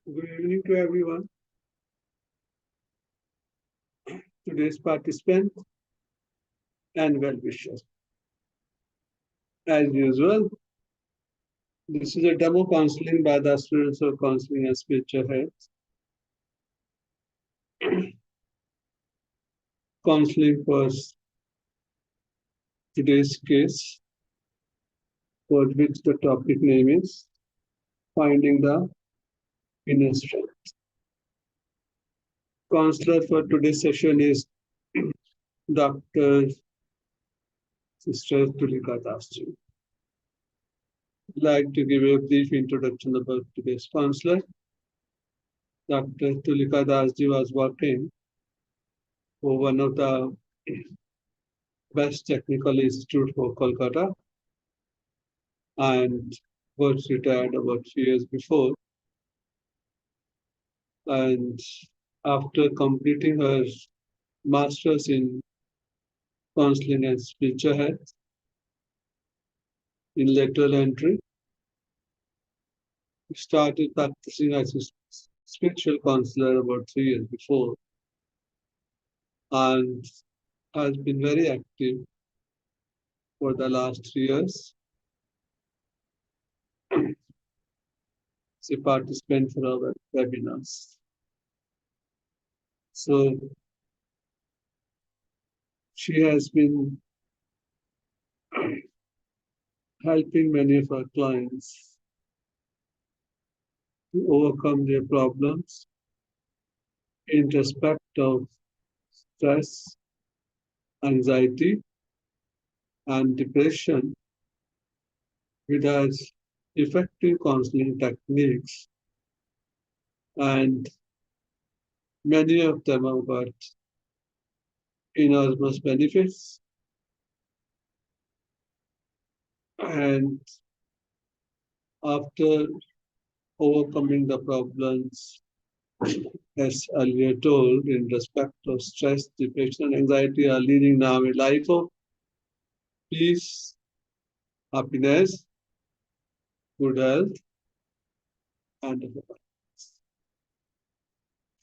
Good evening to everyone. Today's participant and well-wishers. As usual, this is a demo counseling by the students of counseling and spiritual health. Counseling for today's case, for which the topic name is Finding the Inner Strength. Counselor for today's session is Dr. Sister Tulika. I'd like to give you a brief introduction about today's counselor. Dr. Tulika was working for one of the best technical institute for Kolkata and got retired about 3 years before. And after completing her master's in counseling and spiritual health in lateral entry, started practicing as a spiritual counselor about 3 years before and has been very active for the last 3 years. She participant for our webinars. So she has been helping many of our clients to overcome their problems in respect of stress, anxiety, and depression with as effective counseling techniques. And many of them have got enormous benefits. And after overcoming the problems, as earlier told, in respect of stress, depression, and anxiety, are leading now a life of peace, happiness, good health, and abundance.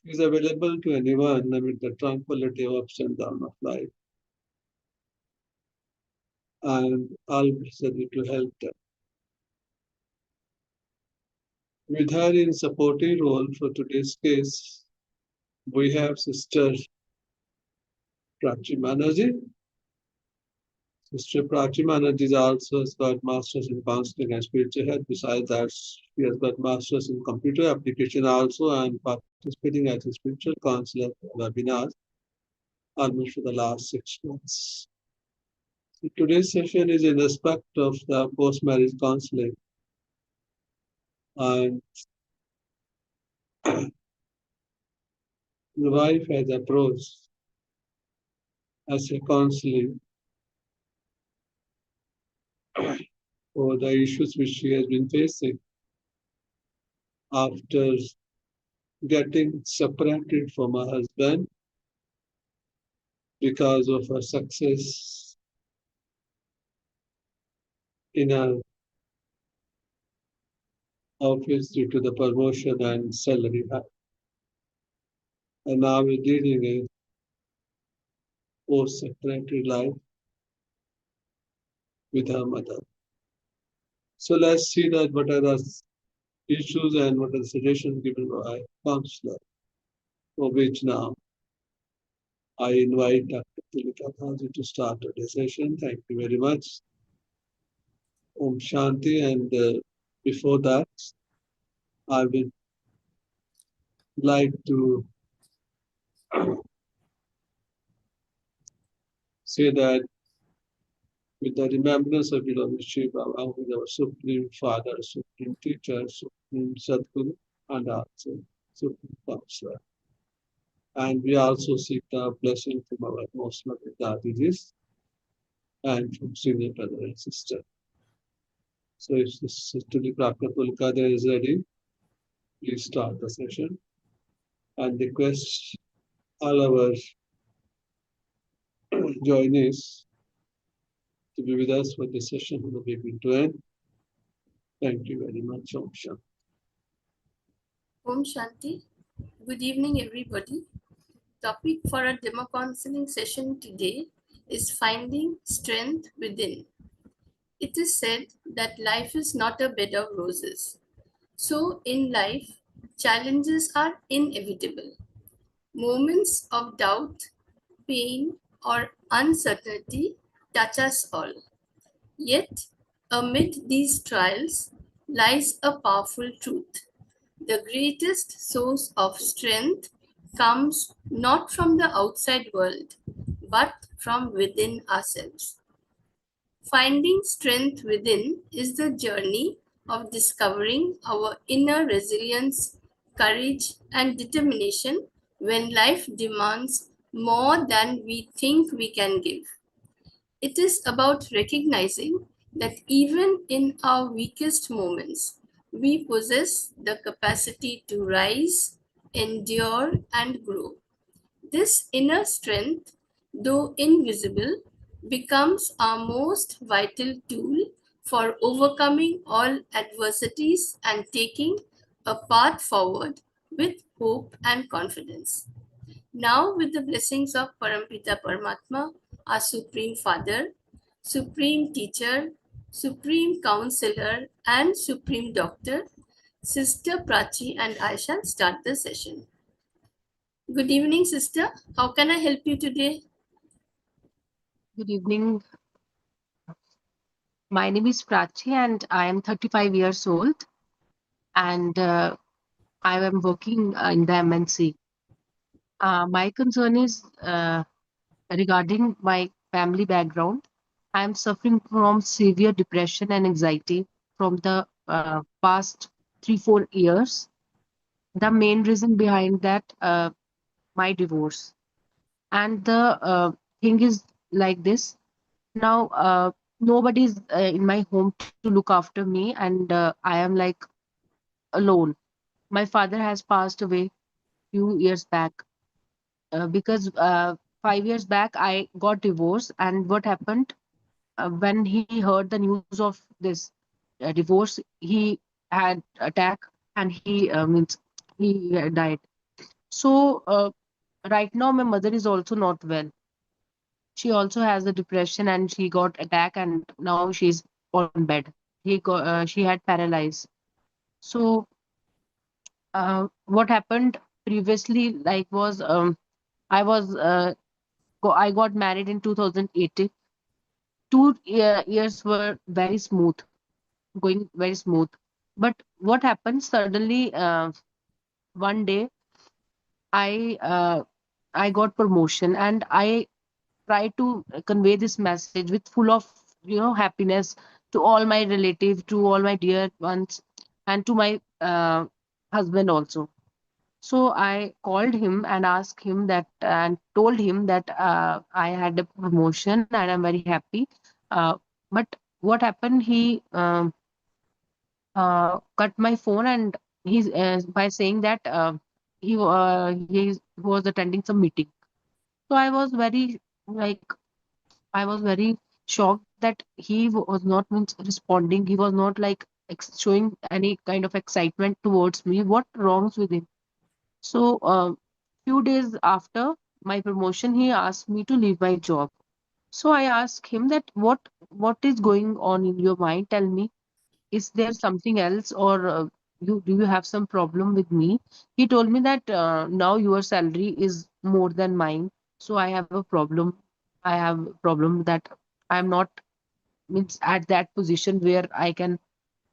It is available to anyone amid the tranquility of ups and downs of life, and always ready to help them. With her in supporting role for today's case, we have Sister Prachi Banerjee. Sister Prachi Banerjee also has got Masters in Counseling and Spiritual Health. Besides that, she has got Masters in Computer Application also and participating as a spiritual counselor for webinars almost for the last 6 months. So today's session is in respect of the post-marriage counseling. And the wife has approached as a counseling for the issues which she has been facing after getting separated from her husband because of her success in her office due to the promotion and salary hike. And now we're leading a post-separated life with her mother. So let's see that what are the issues and what are the suggestions given by counselor, for which now I invite Dr. Tulika to start today's session. Thank you very much. Om Shanti. And before that, I would like to say that with the remembrance of Shiva, Baba, who is our Supreme Father, Supreme Teacher, Supreme Sadguru, and also Supreme Counselor. And we also seek the blessing from our most loving Dadis and from senior brother and sister. So if Sister Tulika is ready, please start the session and request all our joinees to be with us for this session from the beginning to end. Thank you very much, Om Shanti. Om Shanti. Good evening, everybody. Topic for our demo counseling session today is finding strength within. It is said that life is not a bed of roses. So, in life, challenges are inevitable. Moments of doubt, pain, or uncertainty touch us all. Yet, amid these trials lies a powerful truth. The greatest source of strength comes not from the outside world, but from within ourselves. Finding strength within is the journey of discovering our inner resilience, courage, and determination when life demands more than we think we can give. It is about recognizing that even in our weakest moments, we possess the capacity to rise, endure, and grow. This inner strength, though invisible, becomes our most vital tool for overcoming all adversities and taking a path forward with hope and confidence. Now, with the blessings of Parampita Paramatma, our Supreme Father, Supreme Teacher, Supreme Counselor, and Supreme Doctor, Sister Prachi and I shall start the session. Good evening, Sister. How can I help you today? Good evening. My name is Prachi and I am 35 years old and I am working in the MNC. My concern is regarding my family background. I am suffering from severe depression and anxiety from the past 3-4 years. The main reason behind that, my divorce. And the thing is like this. Now, nobody is in my home to look after me, and I am like alone. My father has passed away few years back because 5 years back I got divorced. And what happened when he heard the news of this divorce, he had attack and he means he died. So right now my mother is also not well. She also has a depression and she got attack and now she's on bed. She had paralyzed. So what happened previously like was I was I got married in 2018. 2 years were very smooth, going very smooth. But what happened suddenly, one day I got promotion and I try to convey this message with full of happiness to all my relatives, to all my dear ones, and to my husband also. So I called him and asked him that and told him that I had a promotion and I'm very happy. But what happened, he cut my phone and he's by saying that he was attending some meeting. So I was very like I was very shocked that he was not means responding. He was not like showing any kind of excitement towards me. What wrongs with him? So few days after my promotion, he asked me to leave my job. So I asked him that what is going on in your mind? Tell me, is there something else, or you do you have some problem with me? He told me that now your salary is more than mine, so I have a problem. I have a problem that I'm not means at that position where I can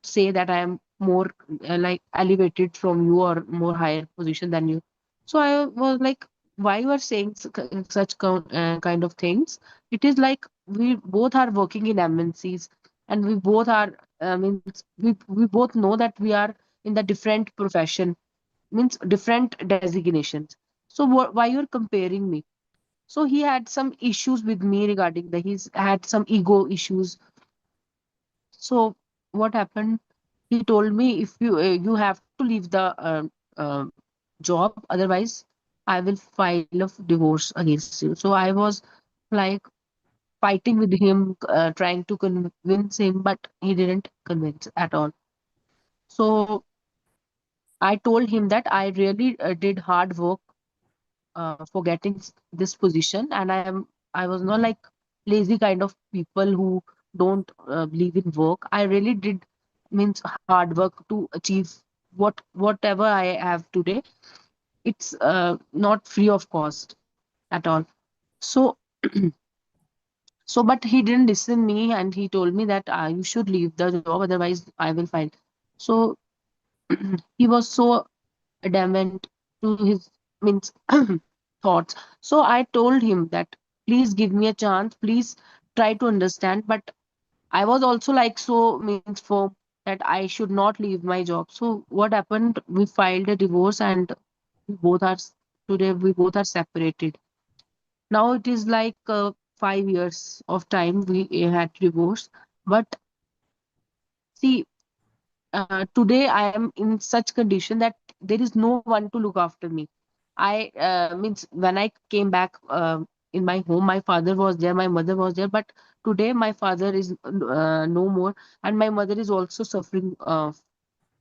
say that I am more like elevated from you or more higher position than you. So I was like, why you are saying such kind of things? It is like we both are working in MNCs and we both are means we both know that we are in the different profession, means different designations. So why you're comparing me? So he had some issues with me regarding the he's had some ego issues. So what happened? He told me if you have to leave the job, otherwise I will file a divorce against you. So I was like fighting with him, trying to convince him, but he didn't convince at all. So I told him that I really did hard work for getting this position, and I was not like lazy kind of people who don't believe in work. I really did means hard work to achieve whatever I have today. It's not free of cost at all. So so but he didn't listen me, and he told me that you should leave the job, otherwise I will find. So he was so adamant to his means thoughts. So I told him that please give me a chance, please try to understand. But I was also like so means firm that I should not leave my job. So what happened? We filed a divorce, and we both are today we both are separated. Now it is like 5 years of time we had divorce. But see, today I am in such condition that there is no one to look after me. I means when I came back in my home, my father was there, my mother was there, but today my father is no more, and my mother is also suffering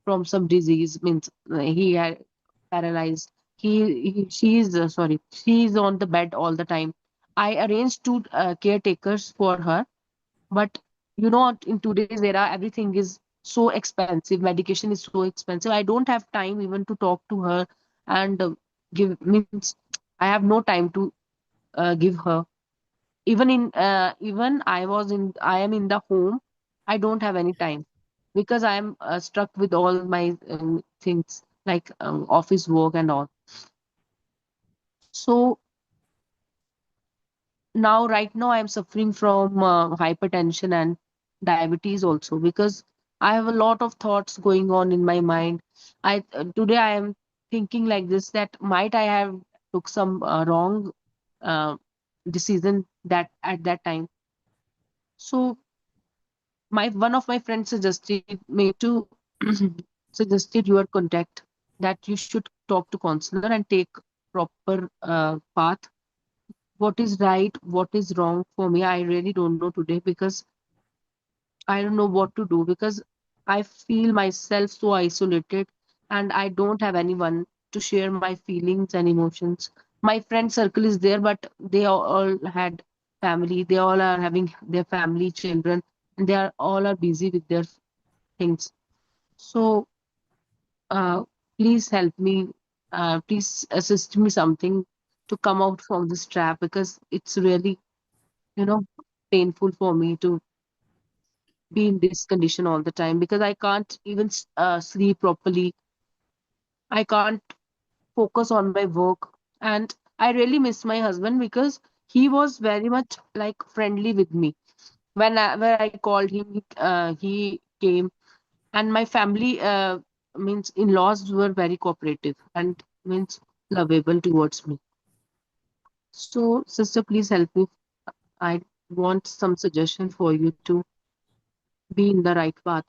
from some disease. Means he had paralyzed. She is sorry, she is on the bed all the time. I arranged two caretakers for her, but in today's era, everything is so expensive. Medication is so expensive. I don't have time even to talk to her and give means I have no time to give her. Even I am in the home. I don't have any time because I am stuck with all my things like office work and all. So now right now I am suffering from hypertension and diabetes also, because I have a lot of thoughts going on in my mind. I Today I am thinking like this, that might I have took some wrong uh, decision that at that time. So my one of my friends suggested me to suggested your contact, that you should talk to counselor and take proper path. What is right, what is wrong for me, I really don't know today, because I don't know what to do, because I feel myself so isolated, and I don't have anyone to share my feelings and emotions. My friend circle is there, but they all had family, they all are having their family, children, and they are all are busy with their things. So uh, please help me, please assist me something to come out from this trap, because it's really you know painful for me to be in this condition all the time, because I can't even sleep properly. I can't focus on my work. And I really miss my husband, because he was very much like friendly with me. Whenever I called him, he came. And my family, means in-laws, were very cooperative and means lovable towards me. So, sister, please help me. I want some suggestion for you to be in the right path.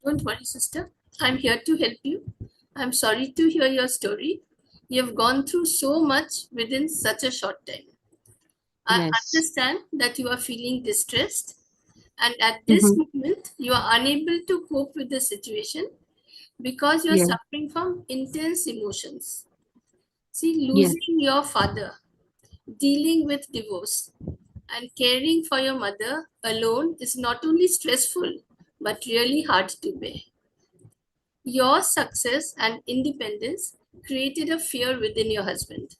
Don't worry, sister. I'm here to help you. I'm sorry to hear your story. You have gone through so much within such a short time. I Yes. understand that you are feeling distressed, and at this Mm-hmm. moment, you are unable to cope with the situation because you are Yeah. suffering from intense emotions. See, Yes. losing your father, dealing with divorce, and caring for your mother alone is not only stressful but really hard to bear. Your success and independence created a fear within your husband.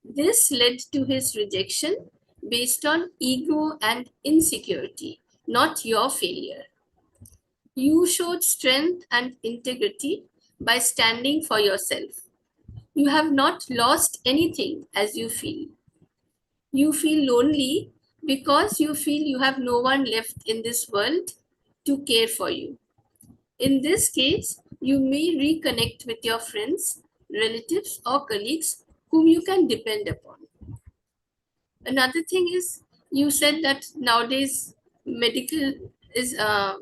This led to his rejection based on ego and insecurity, not your failure. You showed strength and integrity by standing for yourself. You have not lost anything as you feel. You feel lonely because you feel you have no one left in this world to care for you. In this case, you may reconnect with your friends, relatives, or colleagues whom you can depend upon. Another thing is, you said that nowadays medical is uh,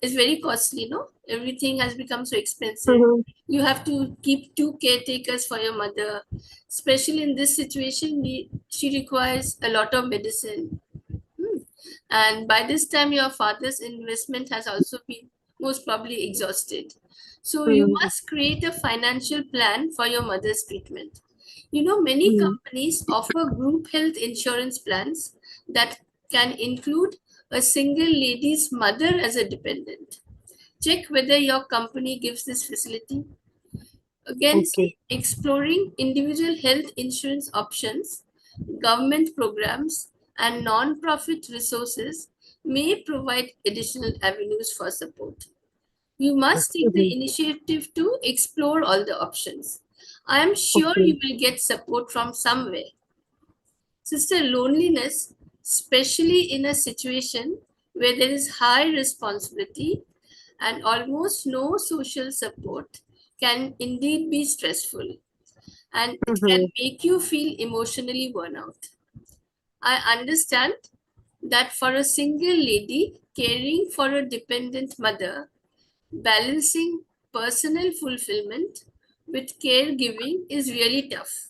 is very costly. No, everything has become so expensive. Mhm. You have to keep two caretakers for your mother, especially in this situation. She requires a lot of medicine. Hmm. And by this time, your father's investment has also been most probably exhausted. So you Mhm. must create a financial plan for your mother's treatment. You know, many Mhm. companies offer group health insurance plans that can include a single lady's mother as a dependent. Check whether your company gives this facility. Again, Okay. see, exploring individual health insurance options, government programs, and non-profit resources may provide additional avenues for support. You must take the Mhm. initiative to explore all the options. I am sure Okay. you will get support from somewhere. Sister, loneliness, especially in a situation where there is high responsibility and almost no social support, can indeed be stressful, and it can Mhm. make you feel emotionally worn out. I understand that for a single lady caring for a dependent mother, balancing personal fulfillment with caregiving is really tough.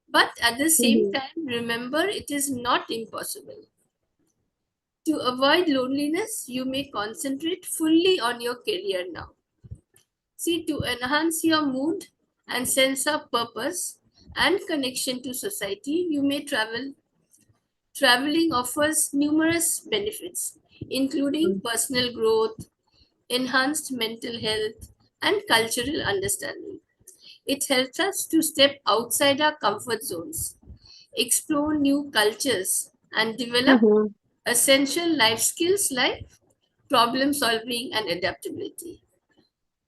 But at the same Mhm. time, remember it is not impossible. To avoid loneliness, you may concentrate fully on your career now. See, to enhance your mood and sense of purpose and connection to society, you may travel. Traveling offers numerous benefits, including Mhm. personal growth, enhanced mental health, and cultural understanding. It helps us to step outside our comfort zones, explore new cultures, and develop Mhm. essential life skills like problem solving and adaptability.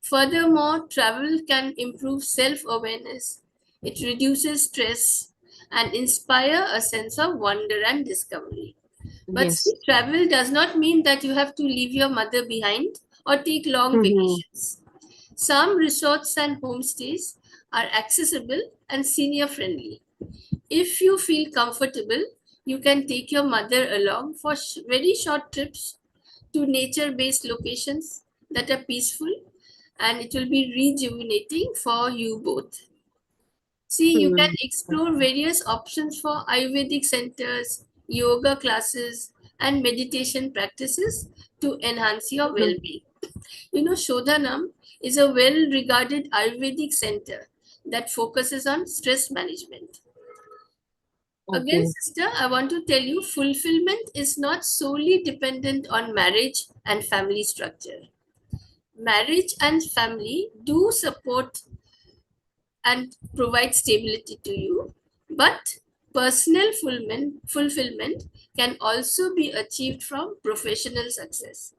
Furthermore, travel can improve self awareness, it reduces stress, and inspire a sense of wonder and discovery. But Yes. see, travel does not mean that you have to leave your mother behind or take long Mhm. vacations. Some resorts and homestays are accessible and senior friendly. If you feel comfortable, you can take your mother along for very short trips to nature based locations that are peaceful, and it will be rejuvenating for you both. See, you can Mhm. explore various options for Ayurvedic centers, yoga classes, and meditation practices to enhance your well Mhm. being. You know, Shodhanam is a well regarded Ayurvedic center that focuses on stress management. Again, Okay. sister, I want to tell you fulfillment is not solely dependent on marriage and family structure. Marriage and family do support and provide stability to you, but personal fulfillment can also be achieved from professional success.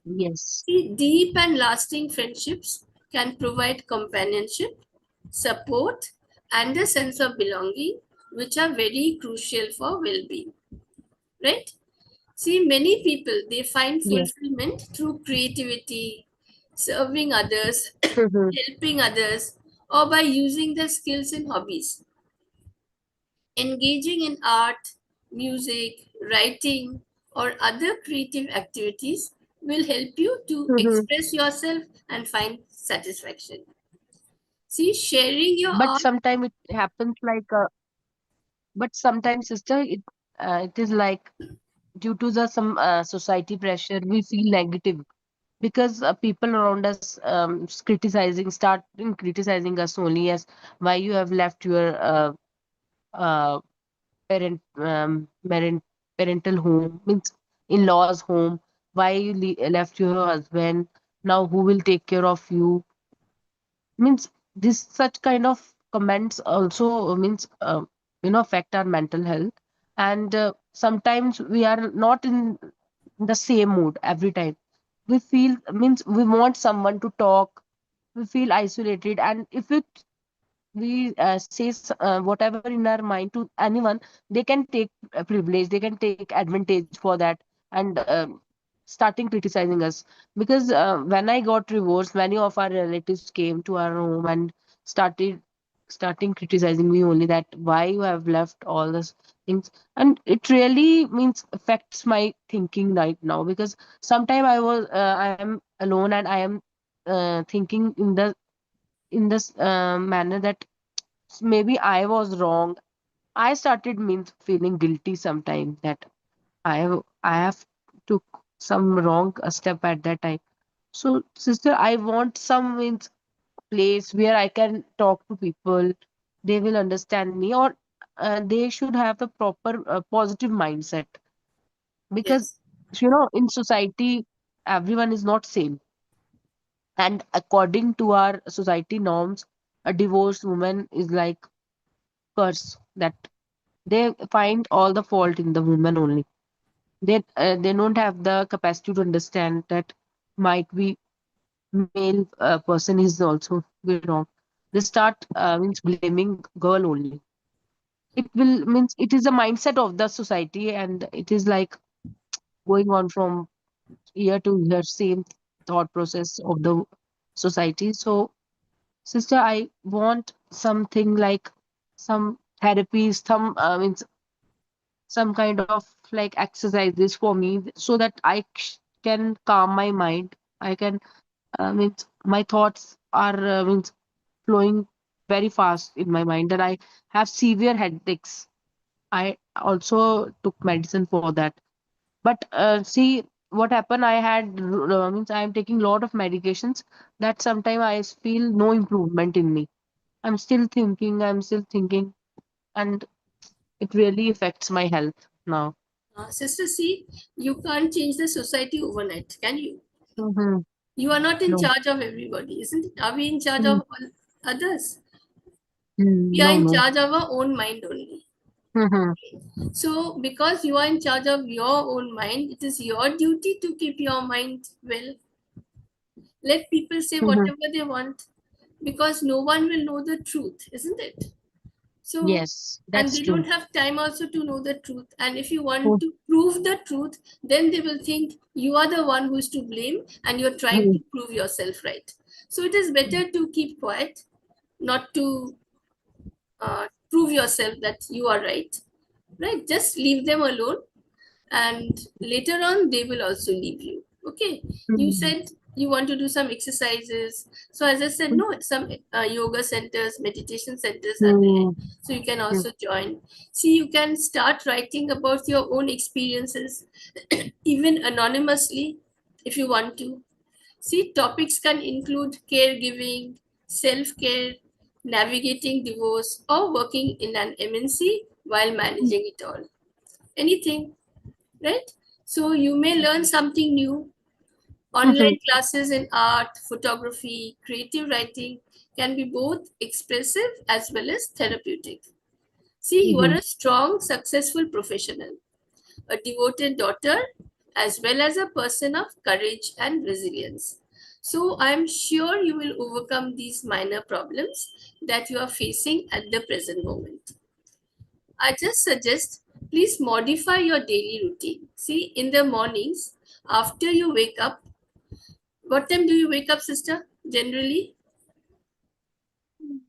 Yes. See, deep and lasting friendships can provide companionship, support, and a sense of belonging, which are very crucial for well being, right? See, many people they find Yes. fulfillment through creativity, serving others, Mhm. helping others, or by using their skills in hobbies. Engaging in art, music, writing, or other creative activities will help you to Mhm. express yourself and find satisfaction. See, sharing your But art. sometimes it happens like but sometimes sister it is like due to the some society pressure we feel negative because people around us criticizing us only as why you have left your uh, parent parental home means in-laws home, why you left your husband, now who will take care of you, means this such kind of comments also means affect our mental health. And sometimes we are not in the same mood every time. We feel means we want someone to talk, we feel isolated, and if we say whatever in our mind to anyone, they can take privilege, they can take advantage for that, and starting criticizing us. Because when I got divorced, many of our relatives came to our home and started starting criticizing me only that why you have left all these things. And it really means affects my thinking right now, because sometime I am alone and I am thinking in this manner that maybe I was wrong. I started means feeling guilty sometimes that I have took some wrong step at that time. So, sister, I want some means place where I can talk to people. They will understand me, or they should have the proper positive mindset. Because Yes. in society, everyone is not same, and according to our society norms, a divorced woman is like curse that they find all the fault in the woman only. They don't have the capacity to understand that might be male person is also be wrong. They start means blaming girl only. It will means it is a mindset of the society, and it is like going on from year to year, same thought process of the society. So, sister, I want something like some therapies, some kind of like exercises for me so that I can calm my mind. I can means my thoughts are means flowing very fast in my mind, and I have severe headaches. I also took medicine for that. But see what happened. I had means I am taking lot of medications that sometimes I feel no improvement in me. I'm still thinking, and it really affects my health now. Sister, see, you can't change the society overnight, can you? Mm-hmm. You are not in No. charge of everybody, isn't it? Are we in charge Mm, of all others? We are no, in no. charge of our own mind only. Mm-hmm. So, because you are in charge of your own mind, it is your duty to keep your mind well. Let people say Mm-hmm. whatever they want, because no one will know the truth, isn't it? So, Yes, and that's they true. don't have time also to know the truth. And if you want Mm-hmm. to prove the truth, then they will think you are the one who is to blame and you're trying to prove yourself right. So, it is better to keep quiet, not to prove yourself that you are right. Right? Just leave them alone, and later on they will also leave you. Okay, you Mm-hmm. said you want to do some exercises, so as I said, no, some yoga centers, meditation centers are there, Mm-hmm. so you can also join. See, you can start writing about your own experiences even anonymously if you want to. See, topics can include caregiving, self-care, navigating divorce, or working in an MNC while managing it all. Anything, right? So you may learn something new. Mm-hmm. Online classes in art, photography, creative writing can be both expressive as well as therapeutic. See, you are Mm-hmm. a strong, successful professional, a devoted daughter, as well as a person of courage and resilience. So I'm sure you will overcome these minor problems that you are facing at the present moment. I just suggest please modify your daily routine. See, in the mornings, after you wake up, what time do you wake up, sister? Generally?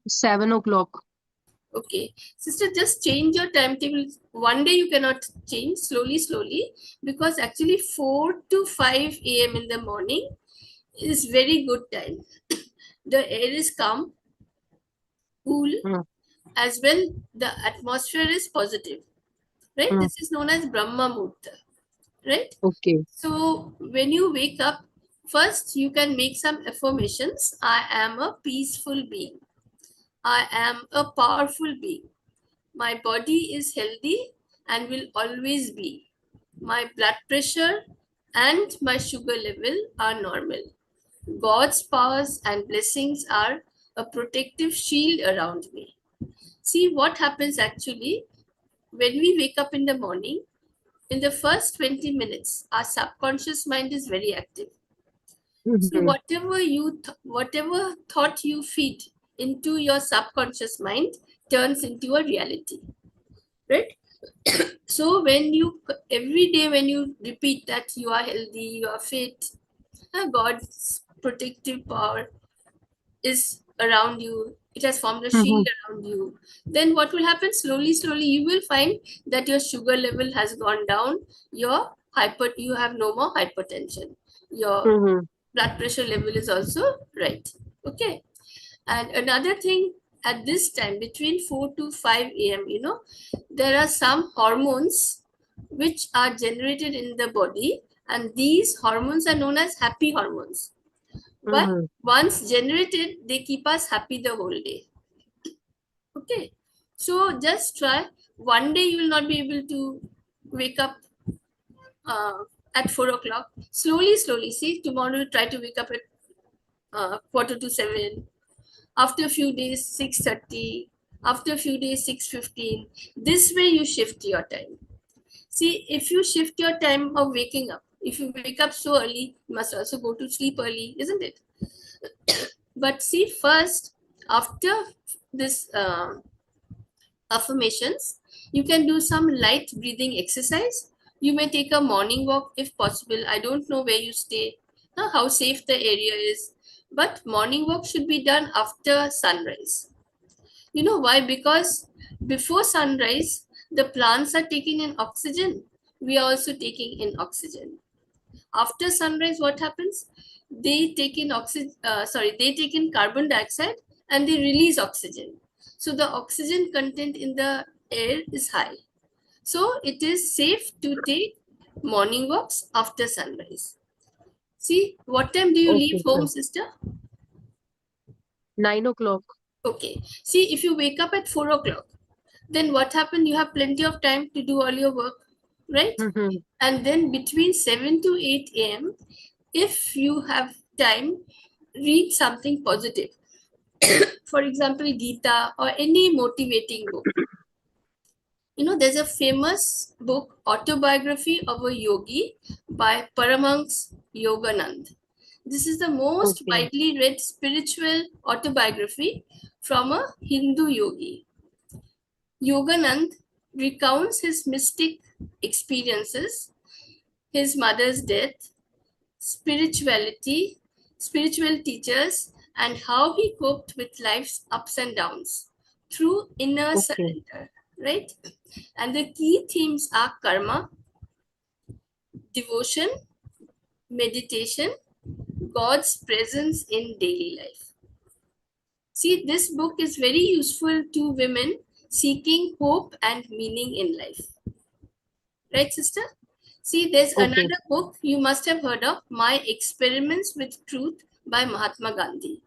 7 o'clock. Okay. Sister, just change your timetable. One day you cannot change, slowly, slowly, because actually 4 to 5 a.m. in the morning is very good time. The air is calm, cool, Mm. as well the atmosphere is positive, right? Mm. This is known as Brahma Murta, right? Okay. So when you wake up, first you can make some affirmations. I am a peaceful being. I am a powerful being. My body is healthy and will always be. My blood pressure and my sugar level are normal. God's powers and blessings are a protective shield around me. See what happens actually when we wake up in the morning. In the first 20 minutes, our subconscious mind is very active. See, Mm-hmm. whatever thought you feed into your subconscious mind turns into a reality, right? So when you every day when you repeat that you are healthy, you are fit, God's protective power is around you, it has formed a Mm-hmm. shield around you, then what will happen? Slowly, slowly, you will find that your sugar level has gone down, you have no more hypertension, your Mm-hmm. blood pressure level is also right. Okay. And another thing, at this time between 4 to 5 a.m., there are some hormones which are generated in the body, and these hormones are known as happy hormones. But Mhm. once generated, they keep us happy the whole day. Okay. So just try. One day you will not be able to wake up uh, at 4 o'clock. Slowly, slowly. See, tomorrow try to wake up at quarter to 7. After a few days, 6:30. After a few days, 6:15. This way you shift your time. See, if you shift your time of waking up, if you wake up so early, you must also go to sleep early, isn't it? But see, first, after this affirmations, you can do some light breathing exercise. You may take a morning walk if possible. I don't know where you stay, how safe the area is, but morning walk should be done after sunrise. You know why? Because before sunrise, the plants are taking in oxygen. We are also taking in oxygen. After sunrise, what happens? They take in they take in carbon dioxide and they release oxygen. So the oxygen content in the air is high. So it is safe to take morning walks after sunrise. See, what time do you leave Okay, home, sir. sister? 9 o'clock. Okay. See, if you wake up at 4 o'clock, then what happened? You have plenty of time to do all your work, right? Mhm. And then between 7 to 8 a.m., if you have time, read something positive. For example, Gita or any motivating book. You know, there's a famous book, Autobiography of a Yogi by Paramahansa Yoganand. This is the most Okay. widely read spiritual autobiography from a Hindu yogi. Yoganand recounts his mystic experiences, his mother's death, spirituality, spiritual teachers, and how he coped with life's ups and downs through inner Okay. surrender, right? And the key themes are karma, devotion, meditation, God's presence in daily life. See, this book is very useful to women seeking hope and meaning in life. Right, sister? See, there's Okay. another book you must have heard of, My Experiments with Truth by Mahatma Gandhi.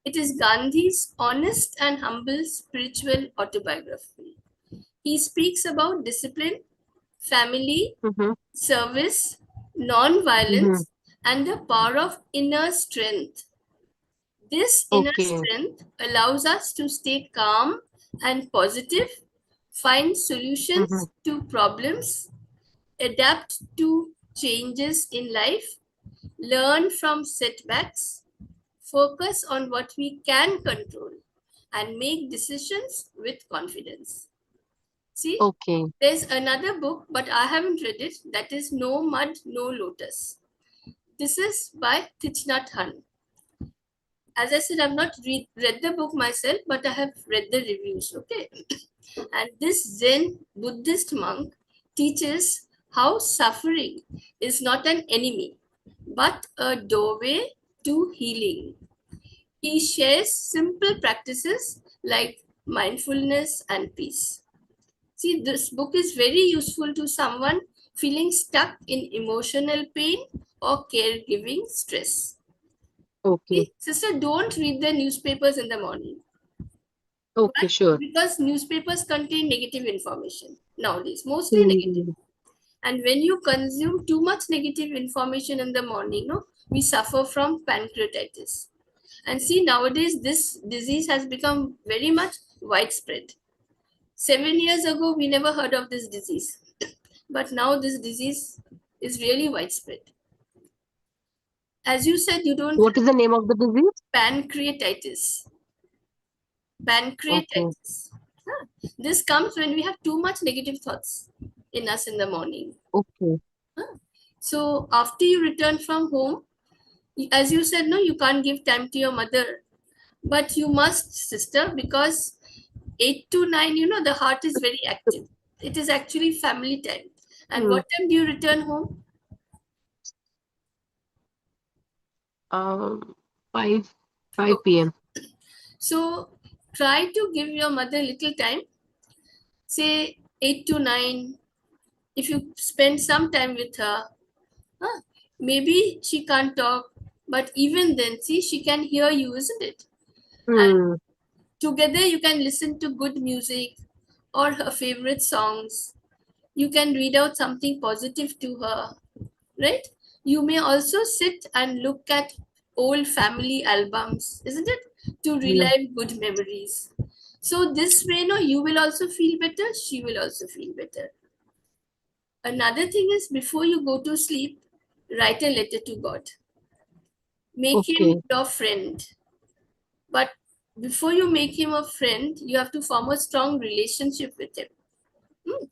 It is Gandhi's honest and humble spiritual autobiography. He speaks about discipline, family, Mhm. service, Mhm. non-violence, and the power of inner strength. This inner Okay. strength allows us to stay calm and positive, find Mhm. solutions to problems, adapt to changes in life, learn from setbacks, focus on what we can control, and make decisions with confidence. See, Okay. there's another book, but I haven't read it, that is No Mud, No Lotus. This is by Thich Nhat Hanh. As I said, I've not read the book myself, but I have read the reviews. Okay. And this Zen Buddhist monk teaches how suffering is not an enemy, but a doorway to healing. He shares simple practices like mindfulness and peace. See, this book is very useful to someone feeling stuck in emotional pain or caregiving stress. Okay. See, sister, don't read the newspapers in the morning. Okay, Why? sure. Because newspapers contain negative information nowadays, mostly negative. Hmm. And when you consume too much negative information in the morning, no, we suffer from pancreatitis. And see, nowadays this disease has become very much widespread. 7 years ago, we never heard of this disease, but now this disease is really widespread. As you said, you don't What have is the name of the disease? pancreatitis. Okay. Pancreatitis. Huh. This comes when we have too much negative thoughts in us in the morning. Okay. Huh. So after you return from home, as you said, no, you can't give time to your mother, but you must, sister, because 8 to 9, the heart is very active. It is actually family time. And Hmm. what time do you return home? Um, 5 Okay. p.m. So try to give your mother little time, say 8 to 9. If you spend some time with her, huh, maybe she can't talk. But even then, see, she can hear you, isn't it? And Hmm. together you can listen to good music or her favorite songs. You can read out something positive to her, right? You may also sit and look at old family albums, isn't it? To Yeah. relive good memories. So this way, no, you will also feel better, she will also feel better. Another thing is, before you go to sleep, write a letter to God. Make him Okay. your friend. But before you make him a friend, you have to form a strong relationship with him. Hmm.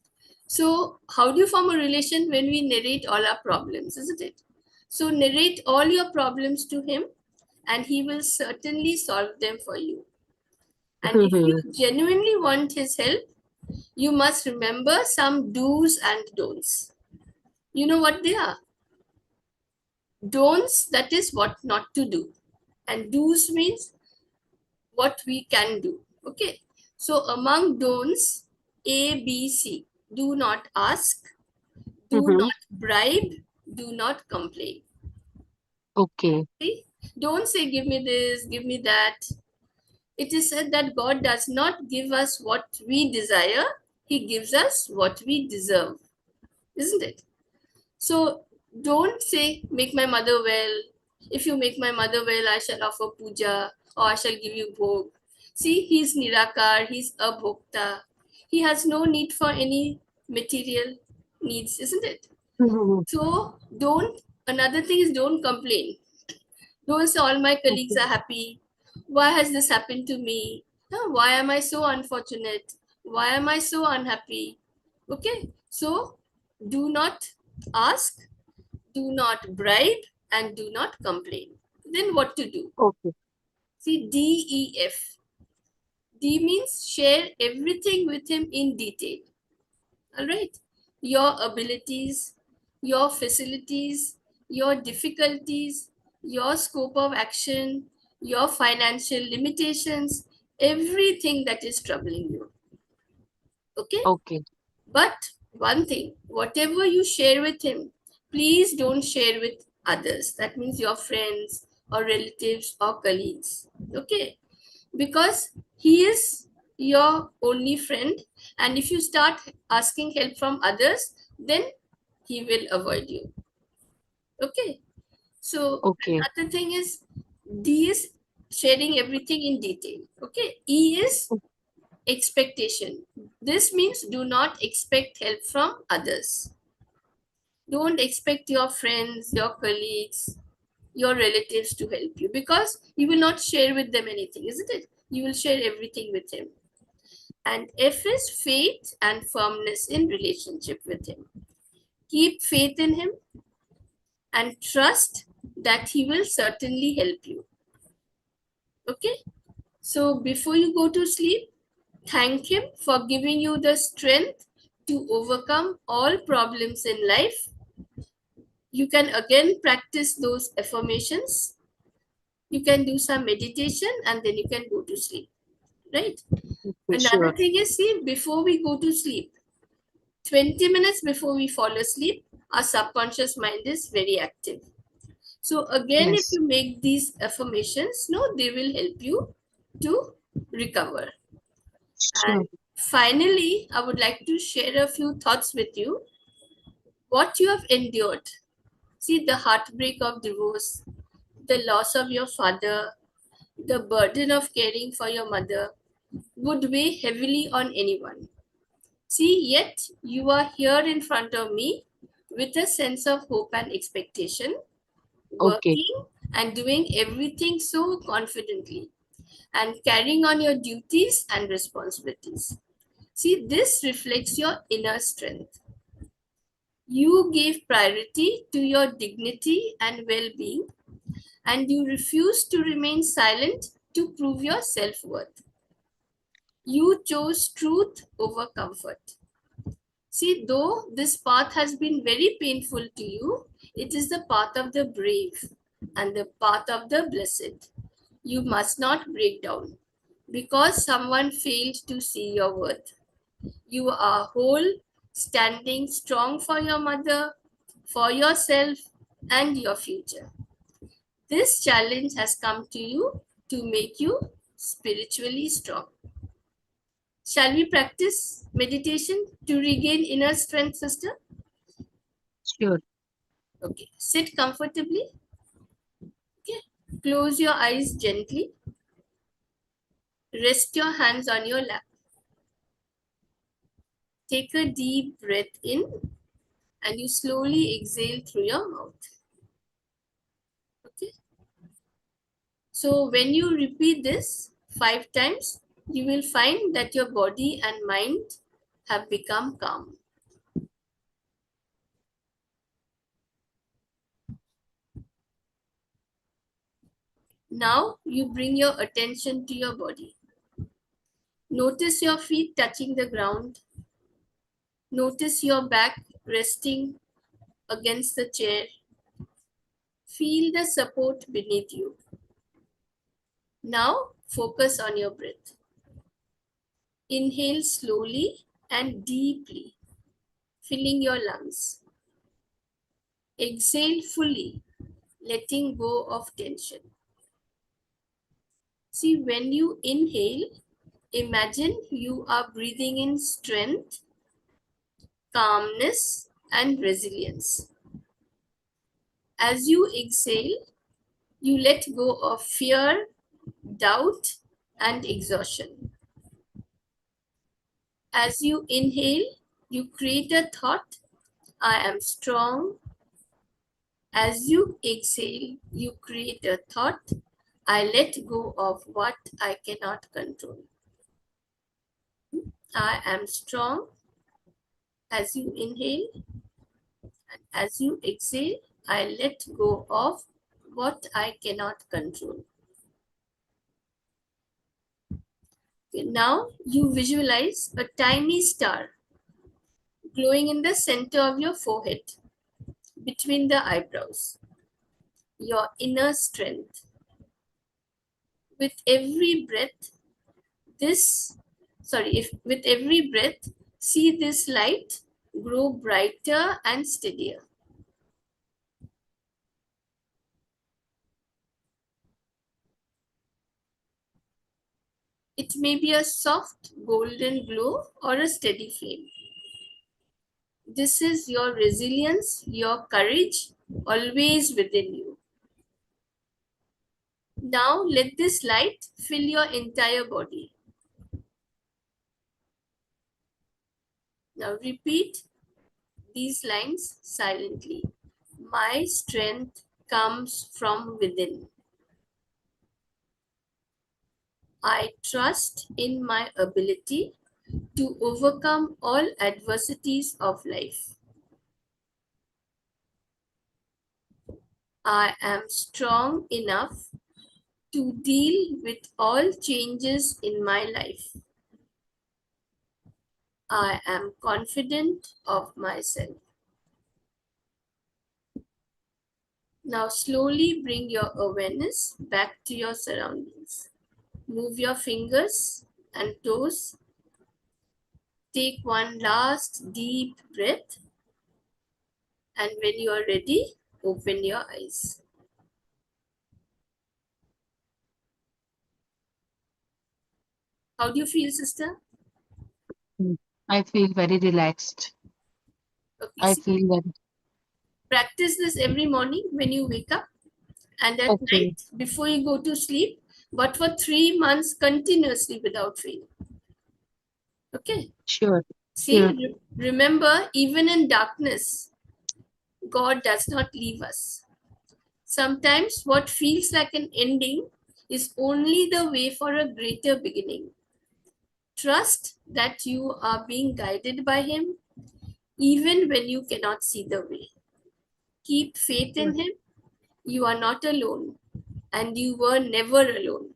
So, how do you form a relation? When we narrate all our problems, isn't it? So, narrate all your problems to him, and he will certainly solve them for you. And if you Hmm. genuinely want his help, you must remember some do's and don'ts. You know what they are? Don'ts, that is what not to do. And do's means what we can do. Okay. So, among don'ts, A, B, C: do not ask, do Hmm. not bribe, do not complain. Okay. See? Don't say, give me this, give me that. It is said that God does not give us what we desire, He gives us what we deserve, isn't it? So don't say, make my mother well. If you make my mother well, I shall offer puja or I shall give you bhog. See, He's Nirakar, He's Abhokta. He has no need for any material needs, isn't it? Hmm. So another thing is, don't complain. Don't say all my colleagues Okay. are happy. Why has this happened to me? Huh, why am I so unfortunate? Why am I so unhappy? Okay, so do not ask, do not bribe, and do not complain. Then what to do? Okay. See, DEF. D means share everything with him in detail. All right. Your abilities, your facilities, your difficulties, your scope of action, your financial limitations, everything that is troubling you. Okay. Okay. But one thing, whatever you share with him, please don't share with others. That means your friends or relatives or colleagues. Okay. Because he is your only friend, and if you start asking help from others, then he will avoid you. Okay, so Okay. another thing is, D is sharing everything in detail. Okay, E is expectation. This means do not expect help from others. Don't expect your friends, your colleagues, your relatives to help you, because you will not share with them anything, isn't it? You will share everything with him. And F is faith and firmness in relationship with him. Keep faith in him and trust that he will certainly help you. Okay? So before you go to sleep, thank him for giving you the strength to overcome all problems in life. You can again practice those affirmations. You can do some meditation and then you can go to sleep. Right? Okay. Another Sure. thing is, see, before we go to sleep, 20 minutes before we fall asleep, our subconscious mind is very active. So again, if Yes. you make these affirmations, no, they will help you to recover. Sure. And finally, I would like to share a few thoughts with you. What you have endured. See, the heartbreak of divorce, the loss of your father, the burden of caring for your mother would weigh heavily on anyone. See, yet you are here in front of me with a sense of hope and expectation, Okay. working and doing everything so confidently and carrying on your duties and responsibilities. See, this reflects your inner strength. You gave priority to your dignity and well being, and you refuse to remain silent to prove your self worth. You chose truth over comfort. See, though this path has been very painful to you, it is the path of the brave and the path of the blessed. You must not break down because someone failed to see your worth. You are whole, standing strong for your mother, for yourself, and your future. This challenge has come to you to make you spiritually strong. Shall we practice meditation to regain inner strength, sister? Sure. Okay, sit comfortably. Okay, close your eyes gently. Rest your hands on your lap. Take a deep breath in and you slowly exhale through your mouth. Okay, so when you repeat this 5 times, you will find that your body and mind have become calm. Now you bring your attention to your body. Notice your feet touching the ground. Notice your back resting against the chair. Feel the support beneath you. Now focus on your breath. Inhale slowly and deeply, filling your lungs. Exhale fully, letting go of tension. See, when you inhale, imagine you are breathing in strength, calmness, and resilience. As you exhale, you let go of fear, doubt, and exhaustion. As you inhale, you create a thought, I am strong. As you exhale, you create a thought, I let go of what I cannot control. I am strong. As you inhale, and as you exhale, I let go of what I cannot control. Okay, now you visualize a tiny star glowing in the center of your forehead, between the eyebrows, your inner strength. With every breath, with every breath, see this light grow brighter and steadier. It may be a soft golden glow or a steady flame. This is your resilience, your courage, always within you. Now let this light fill your entire body. Now repeat these lines silently. My strength comes from within. I trust in my ability to overcome all adversities of life. I am strong enough to deal with all changes in my life. I am confident of myself. Now slowly bring your awareness back to your surroundings. Move your fingers and toes. Take one last deep breath, and when you are ready, open your eyes. How do you feel, sister? Mm. I feel very relaxed. Okay, I see, feel very practice this every morning when you wake up and at okay. night before you go to sleep, but for 3 months continuously without fail. Okay. Sure. See, Sure. remember, even in darkness, God does not leave us. Sometimes what feels like an ending is only the way for a greater beginning. Trust that you are being guided by Him even when you cannot see the way. Keep faith Sure. in Him. You are not alone, and you were never alone.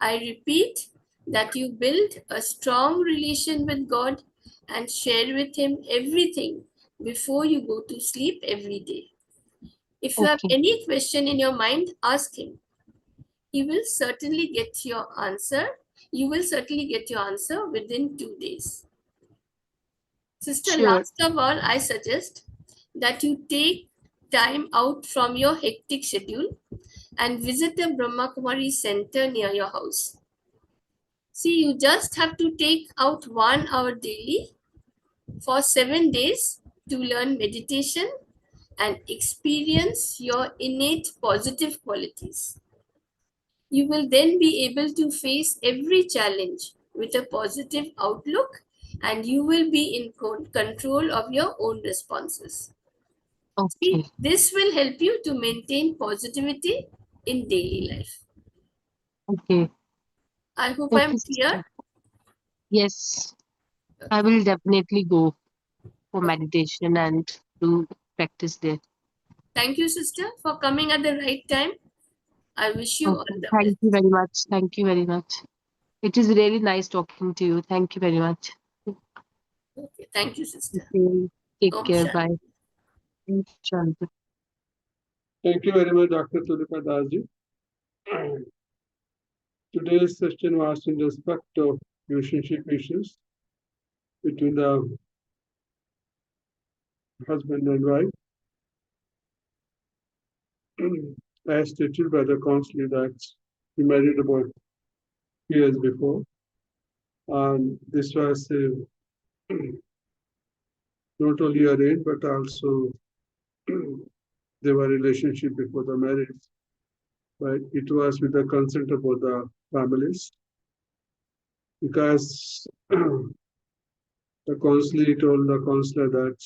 I repeat that you build a strong relation with God and share with Him everything before you go to sleep every day. If you have Okay. any question in your mind, ask Him. He will certainly get your answer. You will certainly get your answer within 2 days. Sister, Sure. last of all, I suggest that you take time out from your hectic schedule and visit a Brahma Kumari center near your house. See, you just have to take out 1 hour daily for 7 days to learn meditation and experience your innate positive qualities. You will then be able to face every challenge with a positive outlook, and you will be in control of your own responses. Okay. See, this will help you to maintain positivity in daily life. Okay. I hope Okay, I'm clear. sister. Yes, I will definitely go for meditation and do practice there. Thank you, sister, for coming at the right time. I wish you all Okay. the Thank you best. very much. Thank you very much. It is really nice talking to you. Thank you very much. Okay, thank you, sister. Okay. Take Om care. Shanti. Bye. Shanti. Thank you very much, Dr. Tulika Dasji. Today's session was in respect of relationship issues between the husband and wife. As stated by the counselor that he married about years before, and this was not only arranged but also they were relationship before the marriage. Right? It was with the consent of both the families because the counselor told the counselor that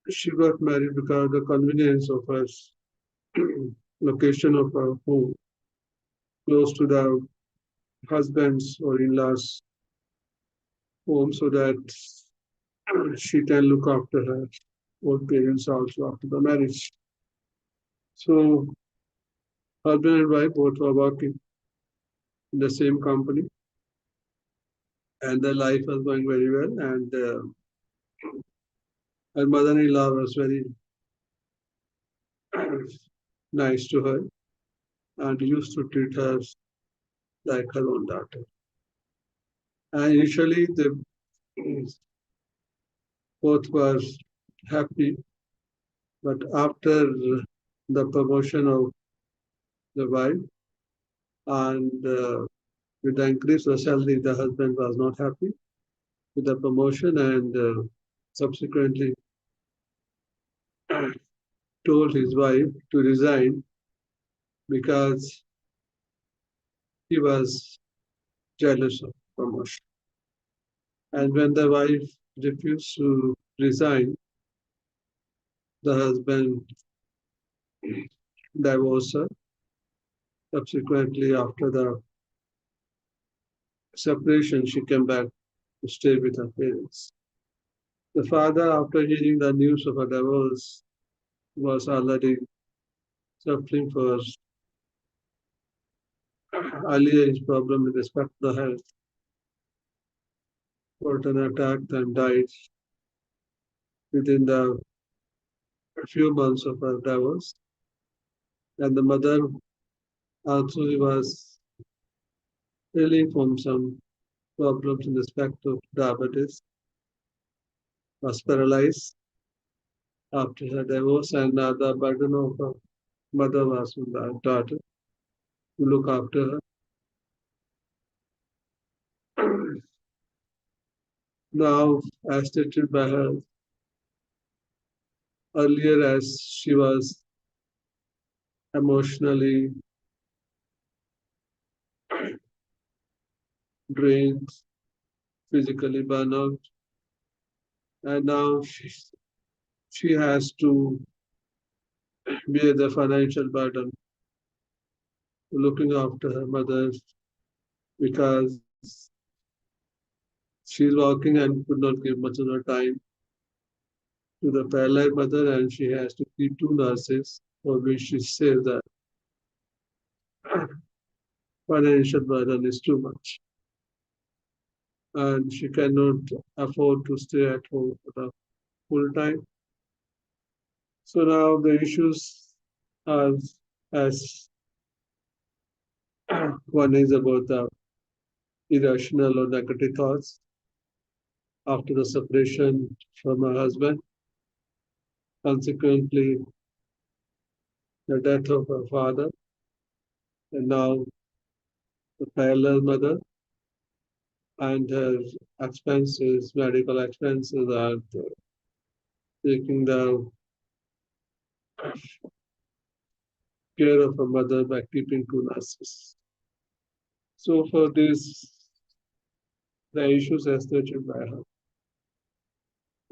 she got married because the convenience of her location of her home close to the husband's or in-laws home so that she can look after her old parents also after the marriage. So husband and wife both were working in the same company and their life was going very well, and her mother-in-law was very nice to her and used to treat her like her own daughter. And initially, they both were happy, but after the promotion of the wife and with the increase of salary, the husband was not happy with the promotion and subsequently told his wife to resign because he was jealous of promotion. And when the wife refused to resign, the husband divorced her. Subsequently, after the separation, she came back to stay with her parents. The father, after hearing the news of her divorce, was already suffering for earlier age problem with respect to the health, got an attack and died within the few months of her divorce. And the mother also was ailing from some problems in respect of diabetes, was paralyzed after her divorce, and the burden of her mother was on the daughter to look after her. Now, as stated by her earlier, as she was emotionally drained, physically burned out, and now she has to bear the financial burden looking after her mother because she's working and could not give much of her time to the paralyzed mother, and she has to keep two nurses, for which she says that financial burden is too much, and she cannot afford to stay at home for the full time. So now the issues are as one is about the irrational or negative thoughts after the separation from her husband. Consequently, the death of her father, and now the parallel mother, and her expenses, medical expenses are taking the care of her mother by keeping two nurses. So for this, the issues as stated by her: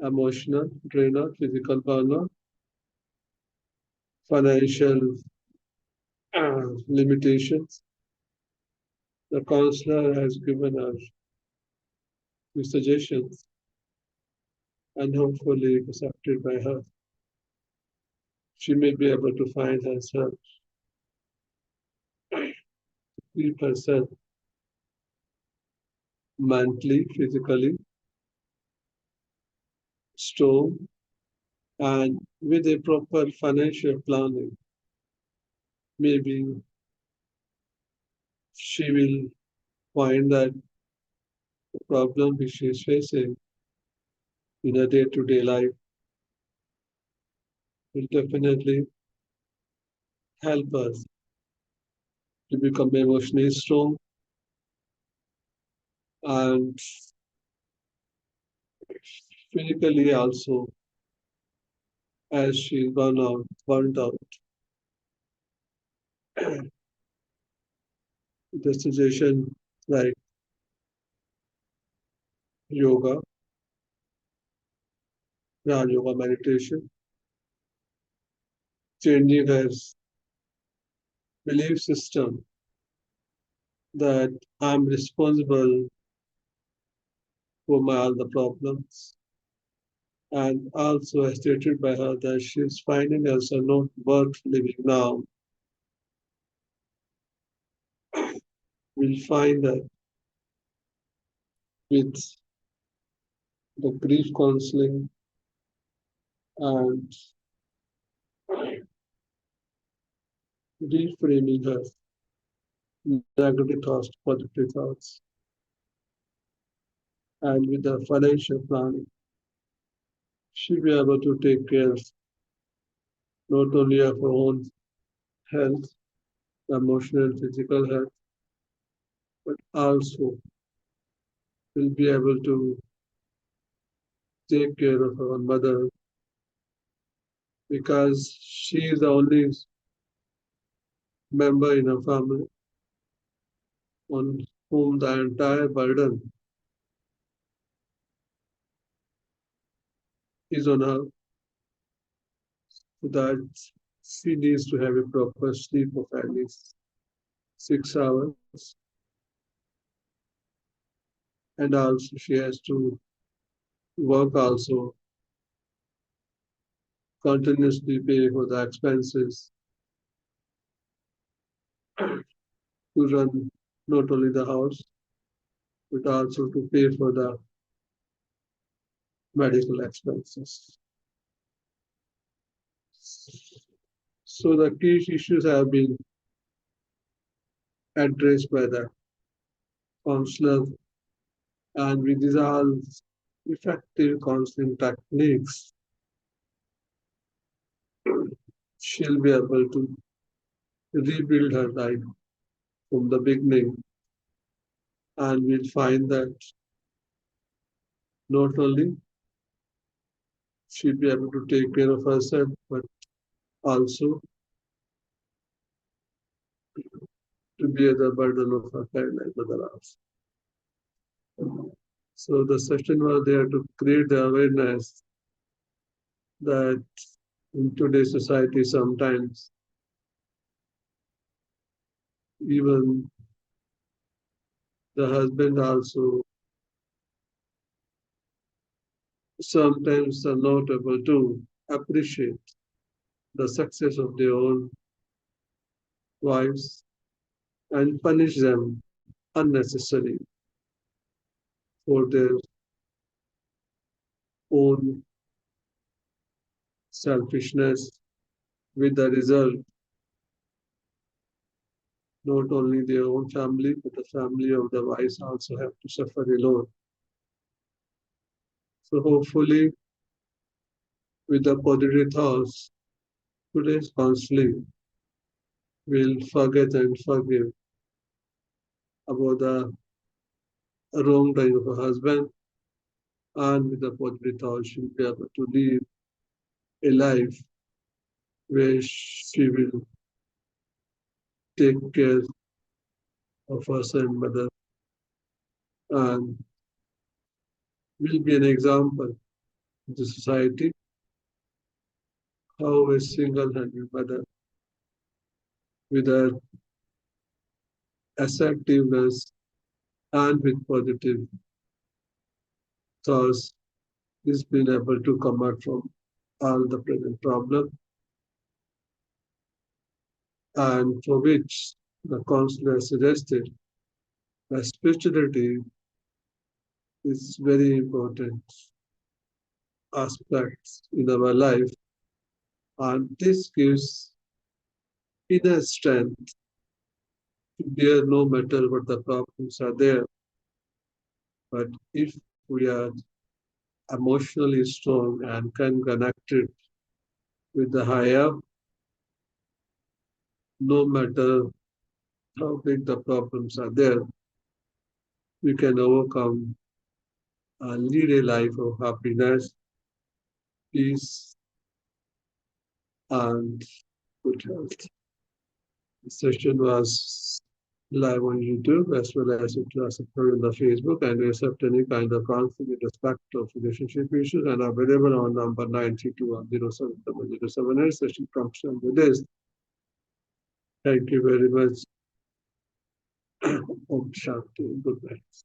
emotional drainer, physical burnout, financial limitations. The counselor has given her few suggestions and hopefully accepted by her. She may be able to find herself, keep herself mentally, physically strong, and with a proper financial planning, maybe she will find that the problem which she is facing in her day-to-day life will definitely help us to become emotionally strong and physically also, as she burnt out. The suggestion like yoga, Raj yoga meditation, changing her belief system that I'm responsible for my all the problems, and also as stated by her that she is finding herself not worth living now. We'll find that with the grief counseling and reframing her negative thoughts to positive thoughts, and with the financial planning, she'll be able to take care not only of her own health, emotional and physical health, but also will be able to take care of her mother because she is the only member in her family on whom the entire burden is on her, so that she needs to have a proper sleep of at least 6 hours, and also she has to work also, continuously pay for the expenses to run not only the house but also to pay for the medical expenses. So the key issues have been addressed by the counselor, and with these all effective counseling techniques, she'll be able to rebuild her life from the beginning, and we'll find that not only she'll be able to take care of herself, but also to bear the burden of her child like other else. So the session was there to create the awareness that in today's society sometimes even the husband also sometimes are not able to appreciate the success of their own wives and punish them unnecessarily for their own selfishness, with the result not only their own family but the family of the wives also have to suffer alone. So hopefully with the positive thoughts, today's counseling will forget and forgive about the wrongdoing of her husband, and with the positive thought, she'll be able to live a life where she will take care of her son mother and will be an example to the society how a single-handed mother with her assertiveness and with positive thoughts is being able to come out from all the present problem, and for which the counselor suggested that spirituality is very important aspect in our life, and this gives inner strength to bear no matter what the problems are there. But if we are emotionally strong and can connect it with the higher, no matter how big the problems are there, we can overcome and lead a life of happiness, peace, and good health. The session was live on YouTube as well as it was uploaded on the Facebook, and we accept any kind of counseling with respect of relationship issues and available on number 932107078. Session comes with this. Thank you very much. Om Shanti. Good night.